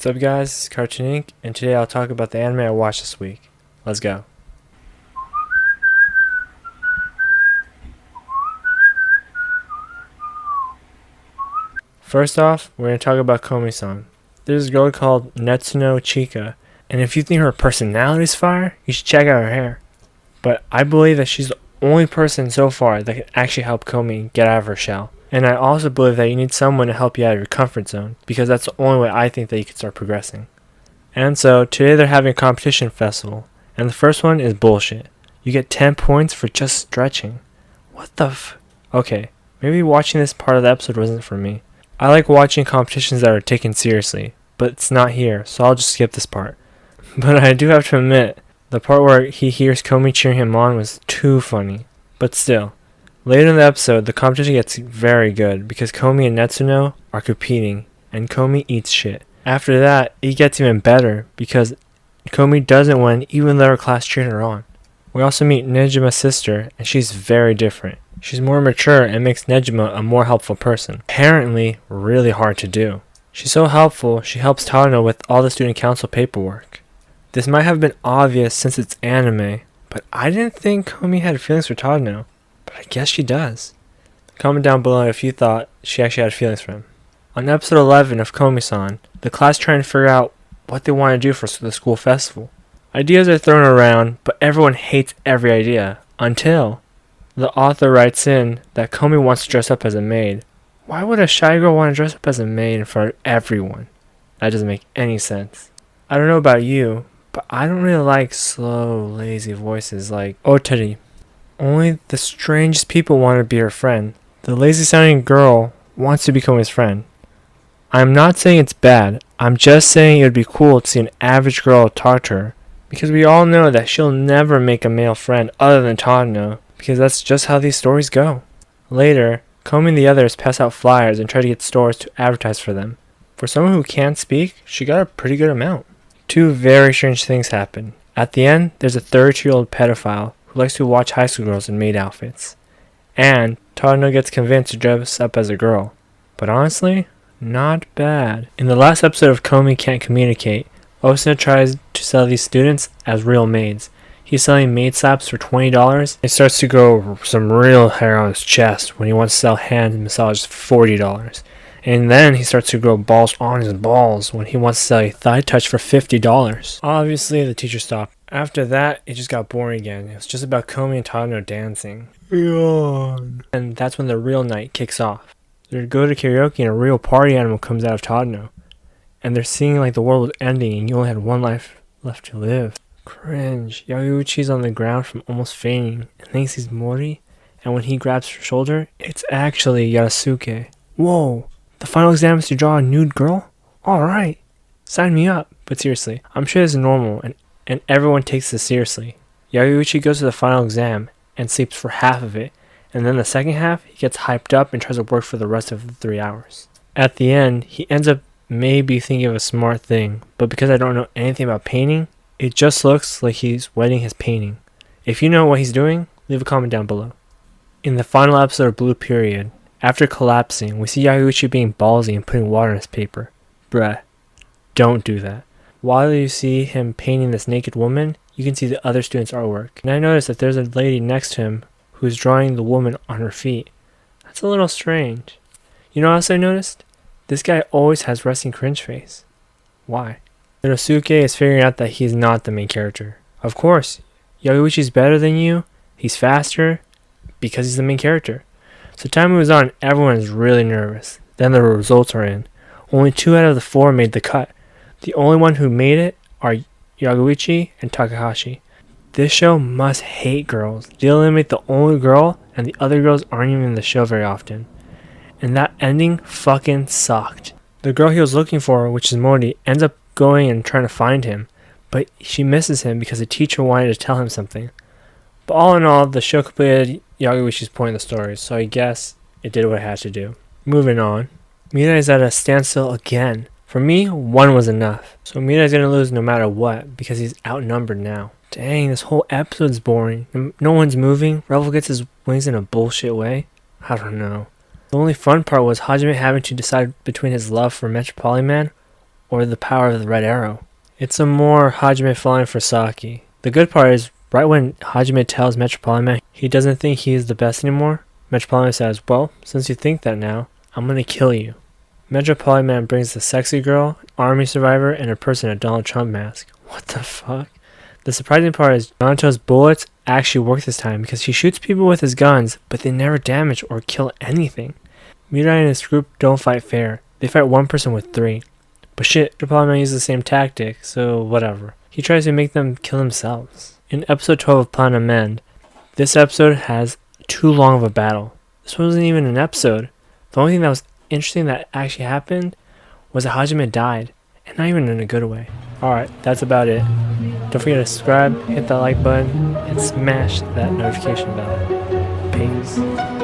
What's up guys, it's Cartoon Inc. and today I'll talk about the anime I watched this week. Let's go. First off, we're going to talk about Komi-san. There's a girl called Netsuno Chika, and if you think her personality's fire, you should check out her hair. But I believe that she's the only person so far that can actually help Komi get out of her shell. And I also believe that you need someone to help you out of your comfort zone, because that's the only way I think that you can start progressing. And so, today they're having a competition festival, and the first one is bullshit. You get 10 points for just stretching. What the Okay, maybe watching this part of the episode wasn't for me. I like watching competitions that are taken seriously, but it's not here, so I'll just skip this part. But I do have to admit, the part where he hears Komi cheering him on was too funny. But still. Later in the episode, the competition gets very good because Komi and Netsuno are competing, and Komi eats shit. After that, it gets even better because Komi doesn't win even though her class cheered her on. We also meet Nejima's sister, and she's very different. She's more mature and makes Nejima a more helpful person. Apparently, really hard to do. She's so helpful, she helps Tano with all the student council paperwork. This might have been obvious since it's anime, but I didn't think Komi had feelings for Tano. But I guess she does. Comment down below if you thought she actually had feelings for him. On episode 11 of Komi-san, the class trying to figure out what they want to do for the school festival. Ideas are thrown around, but everyone hates every idea, until the author writes in that Komi wants to dress up as a maid. Why would a shy girl want to dress up as a maid in front of everyone? That doesn't make any sense. I don't know about you, but I don't really like slow, lazy voices like Otari. Only the strangest people want to be her friend. The lazy-sounding girl wants to become his friend. I'm not saying it's bad. I'm just saying it would be cool to see an average girl talk to her. Because we all know that she'll never make a male friend other than Tano. Because that's just how these stories go. Later, Komi and the others pass out flyers and try to get stores to advertise for them. For someone who can't speak, she got a pretty good amount. Two very strange things happen. At the end, there's a 32-year-old pedophile who likes to watch high school girls in maid outfits. And Tano gets convinced to dress up as a girl. But honestly, not bad. In the last episode of Komi-sancan'tcommunicate, Osuna tries to sell these students as real maids. He's selling maid slaps for $20. It starts to grow some real hair on his chest when he wants to sell hand massages for $40. And then he starts to grow balls on his balls when he wants to sell a thigh touch for $50. Obviously, the teacher stopped. After that, it just got boring again. It was just about Komi and Tano dancing. Yawn. And that's when the real night kicks off. They go to karaoke and a real party animal comes out of Tano. And they're singing like the world was ending and you only had one life left to live. Cringe. Yageuchi's on the ground from almost fainting and thinks he's Mori. And when he grabs her shoulder, it's actually Yarasuke. Whoa. The final exam is to draw a nude girl? Alright. Sign me up. But seriously, I'm sure this is normal and everyone takes this seriously. Yageuchi goes to the final exam and sleeps for half of it, and then the second half, he gets hyped up and tries to work for the rest of the 3 hours. At the end, he ends up maybe thinking of a smart thing, but because I don't know anything about painting, it just looks like he's wetting his painting. If you know what he's doing, leave a comment down below. In the final episode of Blueperiod, after collapsing, we see Yageuchi being ballsy and putting water in his paper. Bruh, don't do that. While you see him painting this naked woman, you can see the other students' artwork. And I noticed that there's a lady next to him who's drawing the woman on her feet. That's a little strange. You know what else I noticed? This guy always has resting cringe face. Why? Inosuke is figuring out that he's not the main character. Of course, Yageuchi's better than you, he's faster, because he's the main character. So time moves on, everyone is really nervous. Then the results are in. Only 2 out of the 4 made the cut. The only one who made it are Yageuchi and Takahashi. This show must hate girls. They eliminate the only girl, and the other girls aren't even in the show very often. And that ending fucking sucked. The girl he was looking for, which is Mori, ends up going and trying to find him, but she misses him because the teacher wanted to tell him something. But all in all, the show completed Yageuchi's point in the story, so I guess it did what it had to do. Moving on. Mina is at a standstill again. For me, 1 was enough. So Mina is going to lose no matter what, because he's outnumbered now. Dang, this whole episode's boring. No one's moving. Revel gets his wings in a bullshit way. I don't know. The only fun part was Hajime having to decide between his love for Metropolitan Man or the power of the red arrow. It's a more Hajime falling for Saki. The good part is, right when Hajime tells Metropolitan he doesn't think he is the best anymore, Metropolitan says, well, since you think that now, I'm gonna kill you. Metropolitan brings the sexy girl, army survivor, and a person in a Donald Trump mask. What the fuck? The surprising part is Nato's bullets actually work this time because he shoots people with his guns, but they never damage or kill anything. Mirai and his group don't fight fair. They fight one person with 3. But shit, Metropolitan uses the same tactic, so whatever. He tries to make them kill themselves. In episode 12 of Plan Amend, this episode has too long of a battle. This wasn't even an episode. The only thing that was interesting that actually happened was that Hajime died, and not even in a good way. Alright, that's about it. Don't forget to subscribe, hit that like button, and smash that notification bell. Peace.